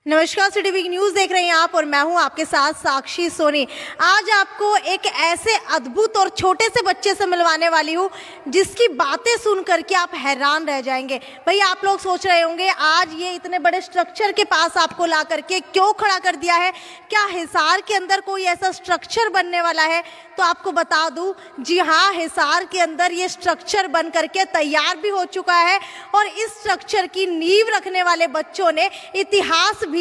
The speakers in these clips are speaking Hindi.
नमस्कार, सिटी वीक न्यूज देख रहे हैं आप और मैं हूं आपके साथ साक्षी सोनी। आज आपको एक ऐसे अद्भुत और छोटे से बच्चे से मिलवाने वाली हूं जिसकी बातें सुन करके आप हैरान रह जाएंगे। भाई आप लोग सोच रहे होंगे आज ये इतने बड़े स्ट्रक्चर के पास आपको ला करके क्यों खड़ा कर दिया है, क्या हिसार के अंदर कोई ऐसा स्ट्रक्चर बनने वाला है? तो आपको बता दूं, जी हाँ, हिसार के अंदर ये स्ट्रक्चर बन करके तैयार भी हो चुका है और इस स्ट्रक्चर की नींव रखने वाले बच्चों ने इतिहास भी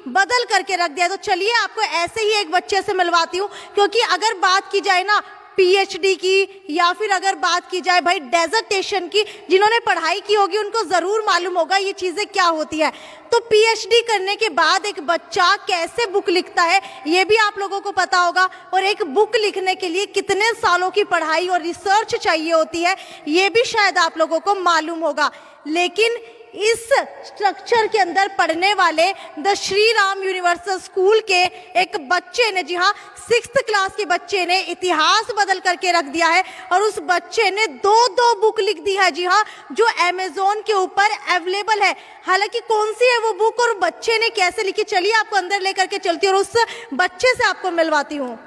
बदल करके रख दिया। तो चलिए आपको ऐसे ही एक बच्चे से मिलवाती हूँ, क्योंकि अगर बात की जाए ना पीएचडी की या फिर अगर बात की जाए भाई डेजर्टेशन की, जिन्होंने पढ़ाई की होगी उनको जरूर मालूम होगा ये चीजें क्या होती है। तो पीएचडी करने के बाद एक बच्चा कैसे बुक लिखता है ये भी आप लोगों को पता होगा, और एक बुक लिखने के लिए कितने सालों की पढ़ाई और रिसर्च चाहिए होती है ये भी शायद आप लोगों को मालूम होगा। लेकिन इस स्ट्रक्चर के अंदर पढ़ने वाले the Shri Ram universal school के एक बच्चे ने, जी हाँ, 6th क्लास के बच्चे ने इतिहास बदल करके रख दिया है और उस बच्चे ने दो बुक लिख दी है, जी हाँ, जो अमेज़न के ऊपर अवेलेबल है। हालांकि कौन सी है वो बुक और बच्चे ने कैसे लिखी, चलिए आपको अंदर लेकर के चलती हूँ और उस बच्चे से आपको मिलवाती हूँ।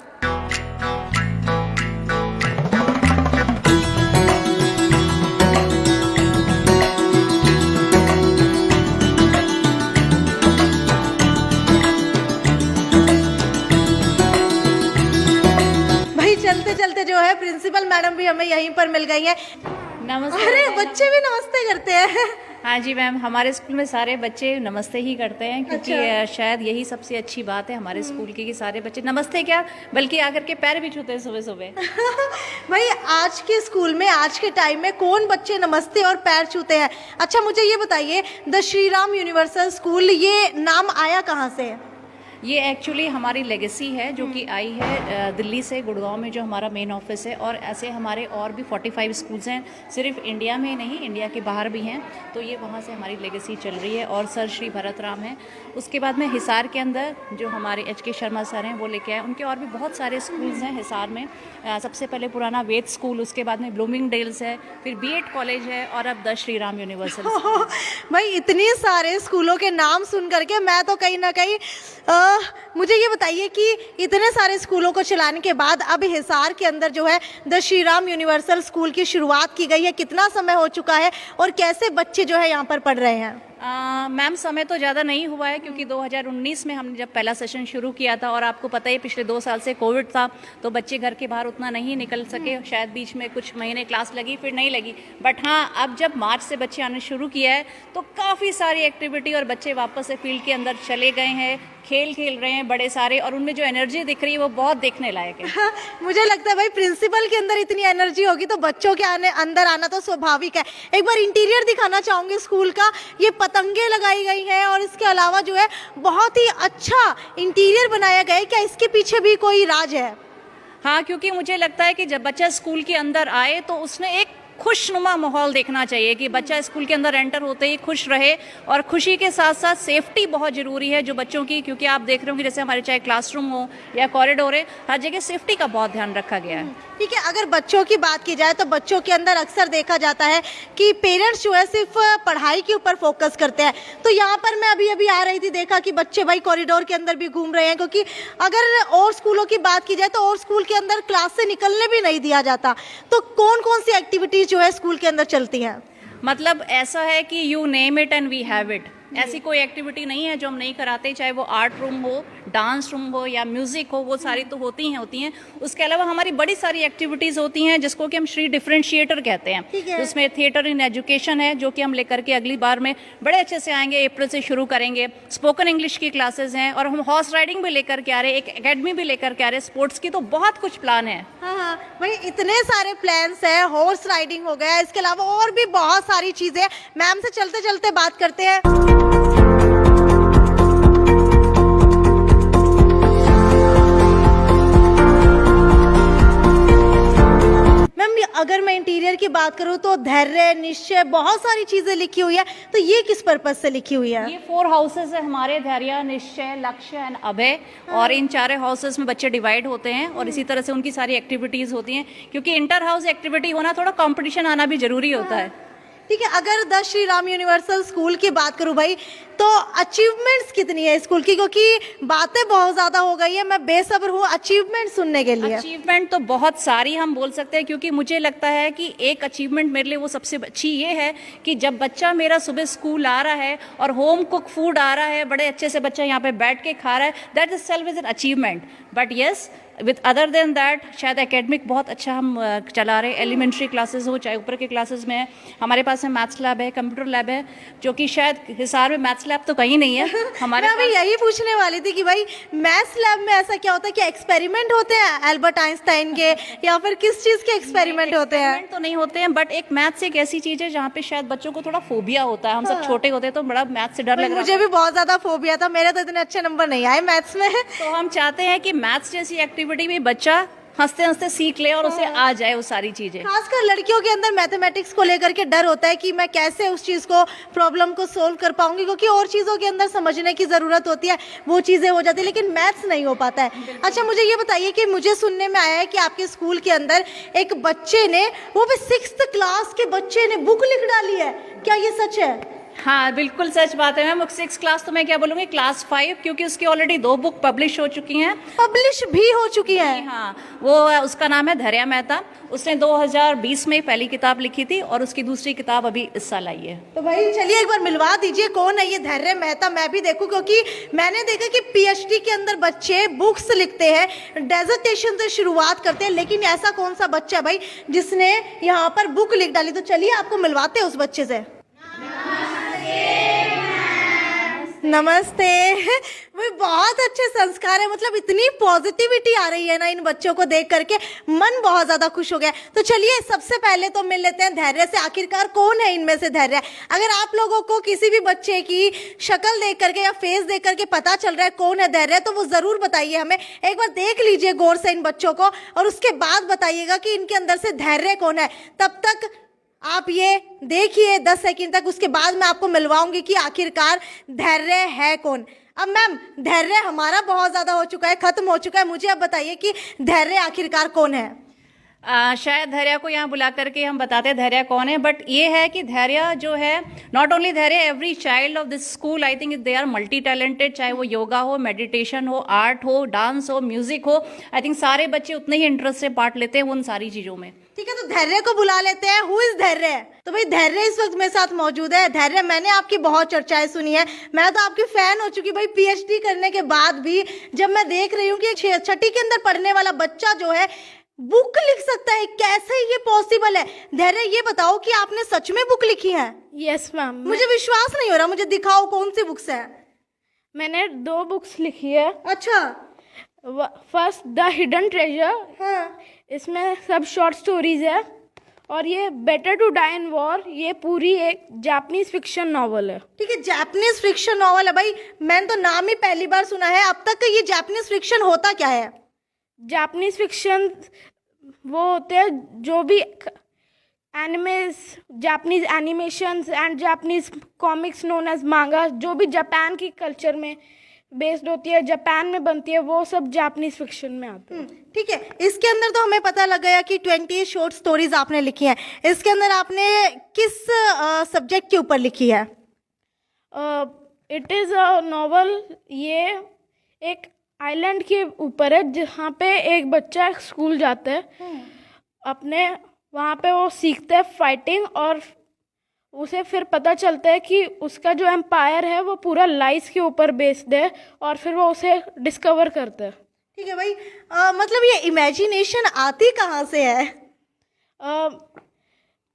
चलते चलते जो है प्रिंसिपल मैडम भी हमें यहीं पर मिल गई है। नमस्ते। अरे बच्चे भी नमस्ते करते हैं। हाँ जी मैम, हमारे स्कूल में सारे बच्चे नमस्ते ही करते हैं, क्योंकि अच्छा। शायद यही सबसे अच्छी बात है हमारे स्कूल की कि सारे बच्चे नमस्ते क्या बल्कि आकर के पैर भी छूते हैं सुबह सुबह। भाई आज के स्कूल में आज के टाइम में कौन बच्चे नमस्ते और पैर छूते हैं? अच्छा मुझे ये बताइए, the Shri Ram universal school ये नाम आया कहाँ से है? ये एक्चुअली हमारी लेगेसी है जो कि आई है दिल्ली से, गुड़गांव में जो हमारा मेन ऑफिस है, और ऐसे हमारे और भी 45 स्कूल्स हैं, सिर्फ इंडिया में नहीं, इंडिया के बाहर भी हैं। तो ये वहाँ से हमारी लेगेसी चल रही है और सर श्री भरत राम हैं। उसके बाद में हिसार के अंदर जो हमारे HK शर्मा सर हैं वो लेके आए, उनके और भी बहुत सारे स्कूल्स हैं हिसार में। सबसे पहले पुराना वेद स्कूल, उसके बाद में ब्लूमिंगडेल्स है, फिर B.Ed कॉलेज है और अब द श्री राम यूनिवर्सल। भाई इतने सारे स्कूलों के नाम सुन करके मैं तो कहीं ना कहीं मुझे ये बताइए कि इतने सारे स्कूलों को चलाने के बाद अब हिसार के अंदर जो है the Shri Ram universal school की शुरुआत की गई है, कितना समय हो चुका है और कैसे बच्चे जो है यहाँ पर पढ़ रहे हैं? मैम समय तो ज़्यादा नहीं हुआ है, क्योंकि 2019 में हमने जब पहला सेशन शुरू किया था और आपको पता ही पिछले 2 साल से कोविड था, तो बच्चे घर के बाहर उतना नहीं निकल सके, शायद बीच में कुछ महीने क्लास लगी फिर नहीं लगी। बट हाँ, अब जब मार्च से बच्चे आने शुरू किया है तो काफ़ी सारी एक्टिविटी और बच्चे वापस से फील्ड के अंदर चले गए हैं, खेल रहे हैं बड़े सारे, और उनमें जो एनर्जी दिख रही है वो बहुत देखने लायक है। हाँ, मुझे लगता है भाई प्रिंसिपल के अंदर इतनी एनर्जी होगी तो बच्चों के अंदर आना तो स्वाभाविक है। एक बार इंटीरियर दिखाना चाहूंगी स्कूल का। ये पतंगे लगाई गई हैं और इसके अलावा जो है बहुत ही अच्छा इंटीरियर बनाया गया है। क्या इसके पीछे भी कोई राज है? हाँ, क्योंकि मुझे लगता है कि जब बच्चा स्कूल के अंदर आए तो उसने एक खुशनुमा माहौल देखना चाहिए, कि बच्चा स्कूल के अंदर एंटर होते ही खुश रहे, और खुशी के साथ साथ सेफ्टी बहुत ज़रूरी है जो बच्चों की, क्योंकि आप देख रहे होंगे जैसे हमारे चाहे क्लासरूम हो या कॉरिडोर है, हर जगह सेफ्टी का बहुत ध्यान रखा गया है। ठीक है, अगर बच्चों की बात की जाए तो बच्चों के अंदर अक्सर देखा जाता है कि पेरेंट्स जो है सिर्फ पढ़ाई के ऊपर फोकस करते हैं। तो यहाँ पर मैं अभी आ रही थी, देखा कि बच्चे भाई कॉरिडोर के अंदर भी घूम रहे हैं, क्योंकि अगर और स्कूलों की बात की जाए तो और स्कूल के अंदर क्लास से निकलने भी नहीं दिया जाता। तो कौन कौन सी एक्टिविटीज जो है स्कूल के अंदर चलती हैं? मतलब ऐसा है कि you name it and we have it. ऐसी कोई एक्टिविटी नहीं है जो हम नहीं कराते, चाहे वो आर्ट रूम हो, डांस रूम हो या म्यूजिक हो, वो सारी तो होती हैं। उसके अलावा हमारी बड़ी सारी एक्टिविटीज़ होती हैं जिसको कि हम श्री डिफरेंशिएटर कहते हैं। उसमें थिएटर इन एजुकेशन है जो कि हम लेकर के अगली बार में बड़े अच्छे से आएंगे, अप्रैल से शुरू करेंगे। स्पोकन इंग्लिश की क्लासेस हैं और हम हॉर्स राइडिंग भी लेकर के आ रहे हैं, एक अकेडमी भी लेकर के आ रहे हैं स्पोर्ट्स की। तो बहुत कुछ प्लान है। हाँ, भाई इतने सारे प्लान्स हैं, हॉर्स राइडिंग हो गया, इसके अलावा और भी बहुत सारी चीजें। मैम से चलते चलते बात करते हैं। अगर मैं इंटीरियर की बात करूं तो धैर्य, निश्चय, बहुत सारी चीजें लिखी हुई है। तो ये किस पर्पज से लिखी हुई है? ये 4 हाउसेस है हमारे, धैर्य, निश्चय, लक्ष्य एंड अभय। और इन 4 हाउसेस में बच्चे डिवाइड होते हैं और इसी तरह से उनकी सारी एक्टिविटीज होती हैं, क्योंकि इंटर हाउस एक्टिविटी होना, थोड़ा कंपटीशन आना भी जरूरी होता है। ठीक है, अगर the Shri Ram universal school की बात करूं भाई, तो अचीवमेंट्स कितनी है स्कूल की? क्योंकि बातें बहुत ज़्यादा हो गई है, मैं बेसब्र हूँ अचीवमेंट सुनने के लिए। अचीवमेंट तो बहुत सारी हम बोल सकते हैं, क्योंकि मुझे लगता है कि एक अचीवमेंट मेरे लिए वो सबसे अच्छी ये है कि जब बच्चा मेरा सुबह स्कूल आ रहा है और होम कुक फूड आ रहा है, बड़े अच्छे से बच्चा यहाँ पे बैठ के खा रहा है, that is self is an achievement. But yes, with other than that शायद एकेडमिक बहुत अच्छा हम चला रहे हैं। एलिमेंट्री क्लासेस हो चाहे ऊपर के क्लासेस में है, हमारे पास में मैथ्स लैब है, कंप्यूटर लैब है, जो कि शायद हिसार में मैथ्स लैब तो कहीं नहीं है हमारे मैं अभी यही पूछने वाली थी कि भाई मैथ्स लैब में ऐसा क्या होता है कि एक्सपेरिमेंट होते हैं एल्बर्ट आइंस्टाइन के, या फिर किस चीज़ के एक्सपेरिमेंट होते हैं? तो नहीं होते हैं, बट एक मैथ्स एक ऐसी चीज़ है जहाँ पे शायद बच्चों को थोड़ा फोबिया होता है। हम सब छोटे होते हैं तो बड़ा मैथ्स से डर लग रहा मुझे भी बहुत ज़्यादा फोबिया था, मेरे तो इतने अच्छे नंबर नहीं आए मैथ्स में। तो हम चाहते हैं कि मैथ्स जैसी एक्टिविटी में बच्चा हंसते हंसते सीख ले और उसे आ जाए वो सारी चीजें। खासकर लड़कियों के अंदर मैथमेटिक्स को लेकर के डर होता है कि मैं कैसे उस चीज़ को, प्रॉब्लम को सोल्व कर पाऊंगी, क्योंकि और चीज़ों के अंदर समझने की ज़रूरत होती है, वो चीज़ें हो जाती है, लेकिन मैथ्स नहीं हो पाता है। अच्छा, मुझे ये बताइए कि मुझे सुनने में आया है कि आपके स्कूल के अंदर एक बच्चे ने, वो भी 6th क्लास के बच्चे ने बुक लिख डाली है, क्या ये सच है? हाँ, बिल्कुल सच बात है मैम। 6 क्लास तो मैं क्या बोलूँगी, क्लास 5, क्योंकि उसकी ऑलरेडी 2 बुक पब्लिश हो चुकी हैं। पब्लिश भी हो चुकी है? हाँ, वो उसका नाम है धैर्या मेहता। उसने 2020 में पहली किताब लिखी थी और उसकी दूसरी किताब अभी इस साल आई है। तो भाई चलिए एक बार मिलवा दीजिए, कौन है ये धैर्य मेहता, मैं भी देखूं, क्योंकि मैंने देखा कि पीएचडी के अंदर बच्चे बुक्स लिखते हैं, डेजर्टेशन से शुरुआत करते हैं, लेकिन ऐसा कौन सा बच्चा है भाई जिसने यहाँ पर बुक लिख डाली? तो चलिए आपको मिलवाते हैं उस बच्चे से। नमस्ते। वो बहुत अच्छे संस्कार है, मतलब इतनी पॉजिटिविटी आ रही है ना इन बच्चों को देख करके, मन बहुत ज़्यादा खुश हो गया। तो चलिए सबसे पहले तो मिल लेते हैं धैर्य से, आखिरकार कौन है इनमें से धैर्य? अगर आप लोगों को किसी भी बच्चे की शक्ल देख करके या फेस देख करके पता चल रहा है कौन है धैर्य, तो वो ज़रूर बताइए हमें। एक बार देख लीजिए गौर से इन बच्चों को और उसके बाद बताइएगा कि इनके अंदर से धैर्य कौन है। तब तक आप ये देखिए 10 सेकंड तक, उसके बाद मैं आपको मिलवाऊंगी कि आखिरकार धैर्य है कौन। अब मैम, धैर्य हमारा बहुत ज़्यादा हो चुका है, ख़त्म हो चुका है, मुझे अब बताइए कि धैर्य आखिरकार कौन है? शायद धैर्य को यहाँ बुला करके हम बताते हैं धैर्य कौन है, बट ये है कि धैर्य जो है, not only Dhairya, every child of this school, I think they are multi talented. चाहे वो योगा हो, मेडिटेशन हो, आर्ट हो, डांस हो, म्यूजिक हो, आई थिंक सारे बच्चे उतने ही इंटरेस्ट से पार्ट लेते हैं उन सारी चीज़ों में। ठीक है, तो धैर्य को बुला लेते हैं। हु इज धैर्य? तो भाई धैर्य इस वक्त मेरे साथ मौजूद है। धैर्य, मैंने आपकी बहुत चर्चाएं सुनी है, मैं तो आपकी फैन हो चुकी भाई। पीएचडी करने के बाद भी जब मैं देख रही हूँ कि 6ठी के अंदर पढ़ने वाला बच्चा जो है बुक लिख सकता है, कैसे ये पॉसिबल है? धैर्य, ये बताओ कि आपने सच में बुक लिखी है? Yes ma'am. मुझे विश्वास नहीं हो रहा, मुझे दिखाओ कौन सी बुक्स है। मैंने 2 बुक्स लिखी है। अच्छा। फर्स्ट द हिडन ट्रेजर, हाँ। इसमें सब शॉर्ट स्टोरीज है, और ये better to die in war, ये पूरी एक जापानीज फिक्शन नॉवल है। ठीक है, जापानीज फिक्शन नॉवल है भाई, मैंने तो नाम ही पहली बार सुना है। अब तक ये जापानीज फिक्शन होता क्या है? जापानीज फिक्शन वो होते हैं जो भी animes, Japanese animations and Japanese comics known as manga, जो भी जापान की कल्चर में बेस्ड होती है, जापान में बनती है, वो सब जापानीज फिक्शन में आते हैं। ठीक है, इसके अंदर तो हमें पता लग गया कि 20 शॉर्ट स्टोरीज आपने लिखी हैं। इसके अंदर आपने किस सब्जेक्ट के ऊपर लिखी है? इट इज़ अ नॉवल, ये एक आइलैंड के ऊपर है जहाँ पे एक बच्चा स्कूल जाता है, अपने वहाँ पे वो सीखता है फाइटिंग, और उसे फिर पता चलता है कि उसका जो एम्पायर है वो पूरा लाइस के ऊपर बेस्ड है, और फिर वो उसे डिस्कवर करता है। ठीक है भाई, मतलब ये इमेजिनेशन आती कहाँ से है?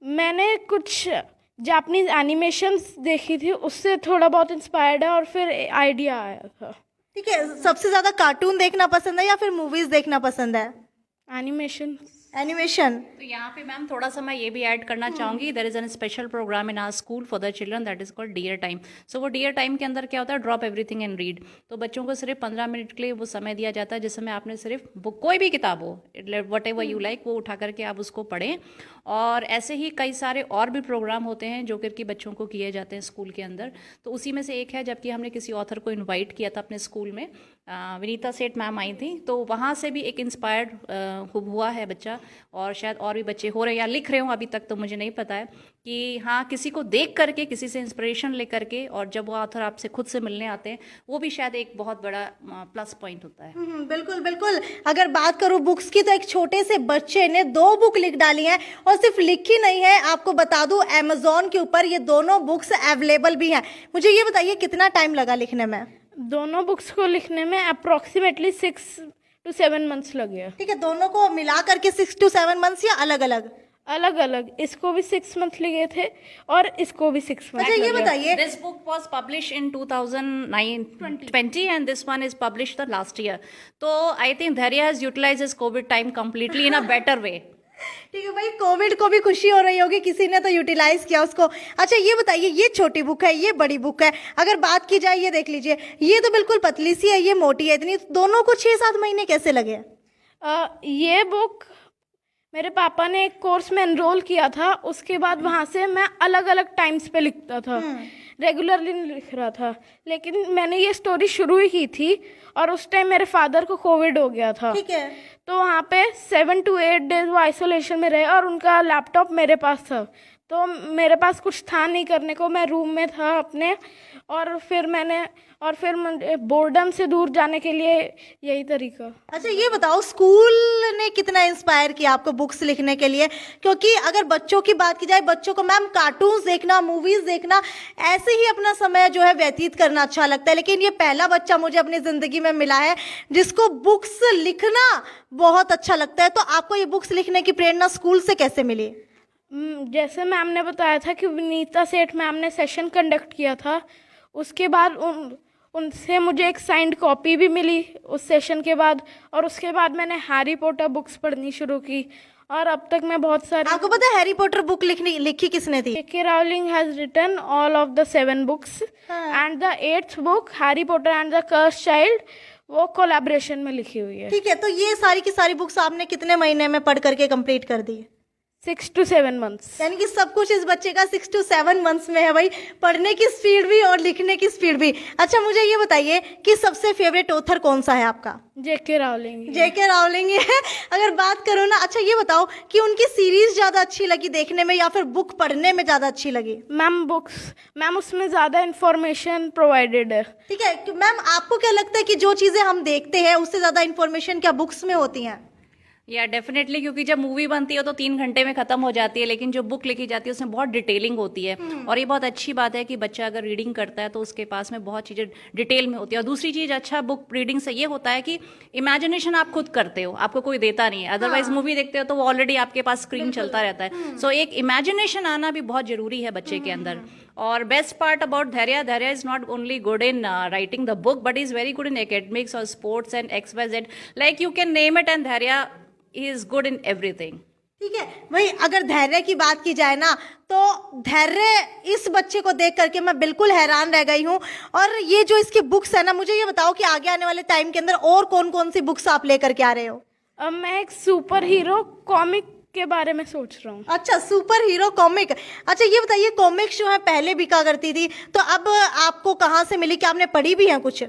मैंने कुछ जापानीज एनिमेशंस देखी थी, उससे थोड़ा बहुत इंस्पायर्ड है और फिर आइडिया आया था। ठीक है, सबसे ज़्यादा कार्टून देखना पसंद है या फिर मूवीज़ देखना पसंद है? एनिमेशन। तो यहाँ पे मैम थोड़ा सा मैं ये भी ऐड करना चाहूँगी, there is an special program in our school for the children that is called dear time. So वो डियर टाइम के अंदर क्या होता है, ड्रॉप एवरीथिंग एंड रीड। तो बच्चों को सिर्फ 15 मिनट के लिए वो समय दिया जाता है जिसमें आपने सिर्फ बुक, कोई भी किताब हो, वट एवर यू लाइक, वो उठा करके आप उसको पढ़ें। और ऐसे ही कई सारे और भी प्रोग्राम होते हैं जो कि बच्चों को किए जाते हैं स्कूल के अंदर। तो उसी में से एक है, जबकि हमने किसी ऑथर को इन्वाइट किया था अपने स्कूल में, विनीता सेठ मैम आई थी, तो वहाँ से भी एक इंस्पायर्ड हुआ है बच्चा और शायद और भी बच्चे हो रहे हैं या लिख रहे हो, अभी तक तो मुझे नहीं पता है, कि हाँ किसी को देख करके, किसी से इंस्पिरेशन ले करके, और जब वो ऑथर आपसे खुद से मिलने आते हैं, वो भी शायद एक बहुत बड़ा प्लस पॉइंट होता है। बिल्कुल बिल्कुल। अगर बात करूं बुक्स की, तो एक छोटे से बच्चे ने 2 बुक लिख डाली हैं, और सिर्फ लिखी नहीं है, आपको बता दूं अमेजोन के ऊपर ये दोनों बुक्स अवेलेबल भी हैं। मुझे ये बताइए कितना टाइम लगा लिखने में? दोनों बुक्स को लिखने में अप्रोक्सीमेटली 6 to 7 months लगे। ठीक है, दोनों को मिला करके 6 to 7 मंथ्स या अलग अलग? अलग अलग, इसको भी 6 months लगे थे और इसको भी 6 months। अच्छा ये बताइए, This book was published in 2020 and this one is published the last year. So I think Dhairya has utilized his COVID time completely in a better way. ठीक है भाई, कोविड को भी खुशी हो रही होगी, किसी ने तो यूटिलाइज किया उसको। अच्छा ये बताइए, ये छोटी बुक है, ये बड़ी बुक है, अगर बात की जाए, ये देख लीजिए, ये तो बिल्कुल पतली सी है, ये मोटी है इतनी, दोनों को 6-7 महीने कैसे लगे? ये बुक मेरे पापा ने एक कोर्स में एनरोल किया था, उसके बाद वहाँ से मैं अलग अलग टाइम्स पे लिखता था, रेगुलरली नहीं लिख रहा था। लेकिन मैंने ये स्टोरी शुरू ही की थी और उस टाइम मेरे फादर को कोविड हो गया था। ठीक है। तो वहाँ पे 7 to 8 days वो आइसोलेशन में रहे और उनका लैपटॉप मेरे पास था, तो मेरे पास कुछ था नहीं करने को, मैं रूम में था अपने, और फिर मुझे बोर्डम से दूर जाने के लिए यही तरीका। अच्छा ये बताओ, स्कूल ने कितना इंस्पायर किया आपको बुक्स लिखने के लिए? क्योंकि अगर बच्चों की बात की जाए, बच्चों को मैम कार्टून्स देखना, मूवीज देखना, ऐसे ही अपना समय जो है व्यतीत करना अच्छा लगता है, लेकिन ये पहला बच्चा मुझे अपनी जिंदगी में मिला है जिसको बुक्स लिखना बहुत अच्छा लगता है। तो आपको ये बुक्स लिखने की प्रेरणा स्कूल से कैसे मिली? जैसे मैम ने बताया था कि विनीता सेठ मैम ने सेशन कंडक्ट किया था, उसके बाद उनसे मुझे एक साइंड कॉपी भी मिली उस सेशन के बाद, और उसके बाद मैंने हैरी पॉटर बुक्स पढ़नी शुरू की, और अब तक मैं बहुत सारी। आपको पता है हैरी पॉटर बुक लिखी किसने थी? J.K. Rowling has written all of the 7 books and the 8th book Harry Potter and the curse child वो कोलैबोरेशन में लिखी हुई है। ठीक है, तो ये सारी की सारी बुक्स आपने कितने महीने में पढ़ करके कंप्लीट कर दी? 6 to 7 months। यानी कि सब कुछ इस बच्चे का 6 to 7 मंथ्स में है भाई, पढ़ने की स्पीड भी और लिखने की स्पीड भी। अच्छा मुझे ये बताइए कि सबसे फेवरेट ऑथर कौन सा है आपका? J.K. Rowling। J.K. Rowling है। अगर बात करो ना, अच्छा ये बताओ कि उनकी सीरीज ज्यादा अच्छी लगी देखने में या फिर बुक पढ़ने में ज्यादा अच्छी लगी? मैम उसमें ज्यादा इंफॉर्मेशन प्रोवाइडेड है। ठीक है मैम, आपको क्या लगता है कि जो चीजें हम देखते हैं उससे ज्यादा इंफॉर्मेशन क्या बुक्स में होती हैं? या डेफिनेटली, क्योंकि जब मूवी बनती है तो 3 घंटे में खत्म हो जाती है, लेकिन जो बुक लिखी जाती है उसमें बहुत डिटेलिंग होती है, और ये बहुत अच्छी बात है कि बच्चा अगर रीडिंग करता है तो उसके पास में बहुत चीज़ें डिटेल में होती है। और दूसरी चीज़ अच्छा बुक रीडिंग से ये होता है कि इमेजिनेशन आप खुद करते हो, आपको कोई देता नहीं है। अदरवाइज मूवी देखते हो तो वो ऑलरेडी आपके पास स्क्रीन चलता रहता है। सो एक इमेजिनेशन आना भी बहुत जरूरी है बच्चे के अंदर। और best part about Dhairya is not only good in writing the book, but is very good in academics और sports and XYZ, like you can name it, and Dhairya is good in everything। ठीक है भाई, अगर धैर्य की बात की जाए ना, तो धैर्य इस बच्चे को देख करके मैं बिल्कुल हैरान रह गई हूँ। और ये जो इसकी बुक्स है ना, मुझे ये बताओ कि आगे आने वाले टाइम के अंदर और कौन कौन सी बुक्स आप लेकर के आ रहे हो? अब मैं एक सुपर हीरो कॉमिक के बारे में सोच रहा हूँ। अच्छा, सुपर हीरो कॉमिक। अच्छा ये बताइए, कॉमिक्स जो है पहले बिका करती थी, तो अब आपको कहाँ से मिली? क्या आपने पढ़ी भी है कुछ?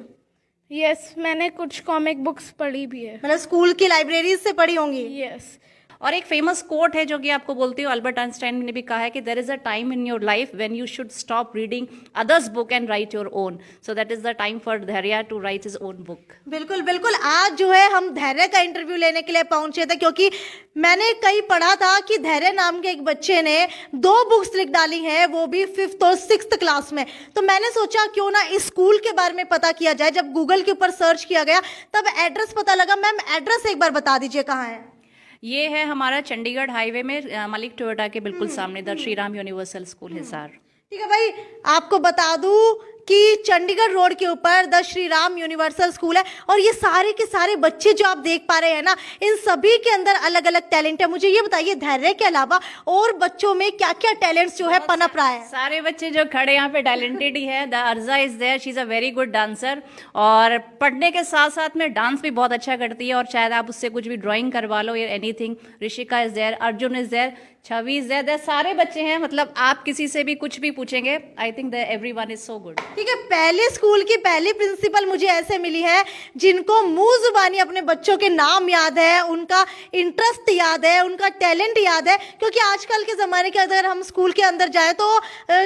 यस, मैंने कुछ कॉमिक बुक्स पढ़ी भी है। मतलब स्कूल की लाइब्रेरीज से पढ़ी होंगी? यस। और एक फेमस कोट है जो कि आपको बोलती हूँ, अल्बर्ट आइंस्टाइन ने भी कहा है कि there is a time in your life when you should stop reading others book and write your own, so that is the time for Dhairya to write his own book. बिल्कुल बिल्कुल। आज जो है हम धैर्य का इंटरव्यू लेने के लिए पहुंचे थे, क्योंकि मैंने कहीं पढ़ा था कि धैर्य नाम के एक बच्चे ने 2 बुक्स लिख डाली हैं, वो भी 5th और 6th क्लास में। तो मैंने सोचा क्यों ना इस स्कूल के बारे में पता किया जाए। जब गूगल के ऊपर सर्च किया गया तब एड्रेस पता लगा। मैम एड्रेस एक बार बता दीजिए, कहाँ है? ये है हमारा चंडीगढ़ हाईवे में मलिक टोयोटा के बिल्कुल सामने, the Shri Ram universal school Hisar. ठीक है भाई, आपको बता दूं कि चंडीगढ़ रोड के ऊपर the Shri Ram universal school है, और ये सारे के सारे बच्चे जो आप देख पा रहे हैं ना, इन सभी के अंदर अलग अलग टैलेंट है। मुझे ये बताइए, धैर्य के अलावा और बच्चों में क्या क्या टैलेंट्स जो है पनप रहा है? सारे बच्चे जो खड़े यहाँ पे टैलेंटेड ही है। The Arja is there, she is a very good dancer, और पढ़ने के साथ साथ में डांस भी बहुत अच्छा करती है, और शायद आप उससे कुछ भी ड्राइंग करवा लो या anything. Rishika is there, Arjun is there, Chhavi ज़्यादा सारे बच्चे हैं, मतलब आप किसी से भी कुछ भी पूछेंगे, I think that everyone is so good. ठीक है, पहले स्कूल की पहली प्रिंसिपल मुझे ऐसे मिली है जिनको मुंह जुबानी अपने बच्चों के नाम याद है, उनका इंटरेस्ट याद है, उनका टैलेंट याद है। क्योंकि आजकल के ज़माने के अगर हम स्कूल के अंदर जाए तो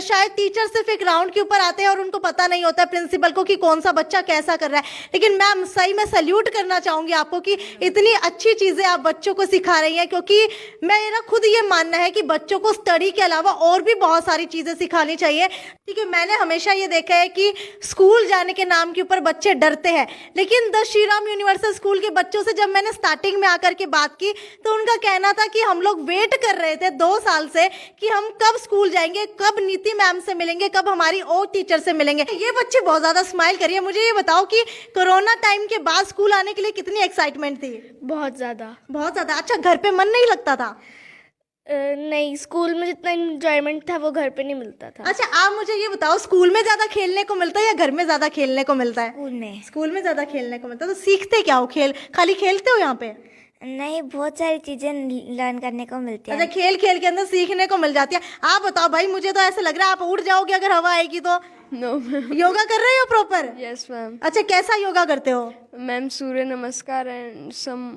शायद टीचर सिर्फ एक राउंड के ऊपर आते हैं और उनको पता नहीं होता है प्रिंसिपल को कि कौन सा बच्चा कैसा कर रहा है। लेकिन मैम सही में सल्यूट करना चाहूँगी आपको कि इतनी अच्छी चीज़ें आप बच्चों को सिखा रही हैं। क्योंकि मेरा खुद ये मानना है कि बच्चों को स्टडी के अलावा और भी बहुत सारी चीजें सिखानी चाहिए। ठीक है, मैंने हमेशा ये देखा है कि स्कूल जाने के नाम के ऊपर बच्चे डरते हैं, लेकिन the Shri Ram universal school के बच्चों से जब मैंने स्टार्टिंग में आकर के बात की तो उनका कहना था कि हम लोग वेट कर रहे थे 2 साल से कि हम कब स्कूल जाएंगे, कब नीति मैम से मिलेंगे, कब हमारी और टीचर से मिलेंगे। ये बच्चे बहुत ज्यादा स्माइल करिए। मुझे ये बताओ कि कोरोना टाइम के बाद स्कूल आने के लिए कितनी एक्साइटमेंट थी? बहुत ज़्यादा। बहुत ज्यादा। अच्छा, घर पे मन नहीं लगता था? नहीं, स्कूल में जितना एंजॉयमेंट था वो घर पे नहीं मिलता था। अच्छा, आप मुझे ये बताओ, स्कूल में ज्यादा खेलने को मिलता है या घर में ज्यादा खेलने को मिलता है? स्कूल में ज्यादा खेलने को मिलता है। तो सीखते क्या हो? खाली खेलते हो यहाँ पे? नहीं, बहुत सारी चीजें लर्न करने को मिलती अच्छा, है। खेल खेल के अंदर सीखने को मिल जाती है। आप बताओ भाई, मुझे तो ऐसा लग रहा है आप उड़ जाओगे अगर हवा आएगी तो। No ma'am. योगा कर रहे हो प्रॉपर? Yes ma'am. अच्छा, कैसा योगा करते हो? Ma'am Surya Namaskar and some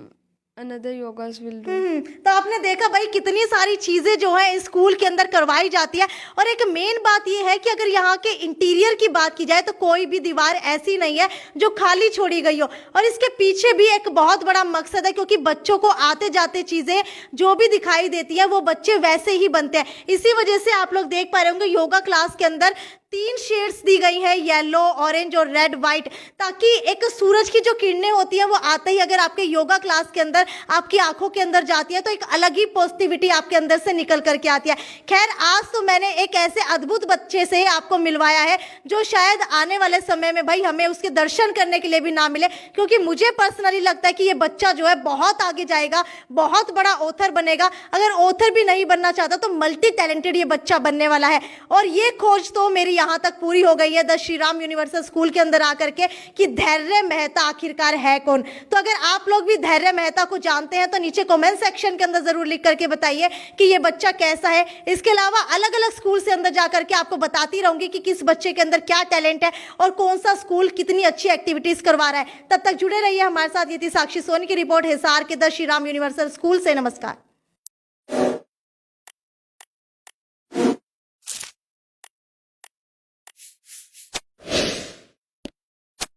another yogas will do. तो आपने देखा भाई कितनी सारी चीजें जो है स्कूल के अंदर करवाई जाती है। और एक मेन बात ये है कि अगर यहाँ के इंटीरियर की बात की जाए तो कोई भी दीवार ऐसी नहीं है जो खाली छोड़ी गई हो। और इसके पीछे भी एक बहुत बड़ा मकसद है, क्योंकि बच्चों को आते जाते चीजें जो भी दिखाई देती है वो बच्चे वैसे ही बनते हैं। इसी वजह से आप लोग देख पा रहे होंगे योगा क्लास के अंदर 3 शेड्स दी गई हैं, येलो, ऑरेंज और रेड व्हाइट, ताकि एक सूरज की जो किरणें होती हैं वो आते ही अगर आपके योगा क्लास के अंदर आपकी आंखों के अंदर जाती है तो एक अलग ही पॉजिटिविटी आपके अंदर से निकल करके आती है। खैर, आज तो मैंने एक ऐसे अद्भुत बच्चे से आपको मिलवाया है जो शायद आने वाले समय में भाई हमें उसके दर्शन करने के लिए भी ना मिले। क्योंकि मुझे पर्सनली लगता है कि ये बच्चा जो है बहुत आगे जाएगा, बहुत बड़ा ऑथर बनेगा। अगर ऑथर भी नहीं बनना चाहता तो मल्टी टैलेंटेड ये बच्चा बनने वाला है। और ये खोज तो मेरी यहाँ तक पूरी हो गई है the Shri Ram universal school के अंदर आकर के कि धैर्य मेहता आखिरकार है कौन। तो अगर आप लोग भी धैर्य मेहता को जानते हैं तो नीचे कमेंट सेक्शन के अंदर जरूर लिख करके बताइए कि ये बच्चा कैसा है। इसके अलावा अलग अलग स्कूल से अंदर जाकर के आपको बताती रहूंगी कि किस बच्चे के अंदर क्या टैलेंट है और कौन सा स्कूल कितनी अच्छी एक्टिविटीज करवा रहा है। तब तक जुड़े रहिए हमारे साथ। ये थी साक्षी सोनी की रिपोर्ट हिसार के the Shri Ram universal school से। नमस्कार।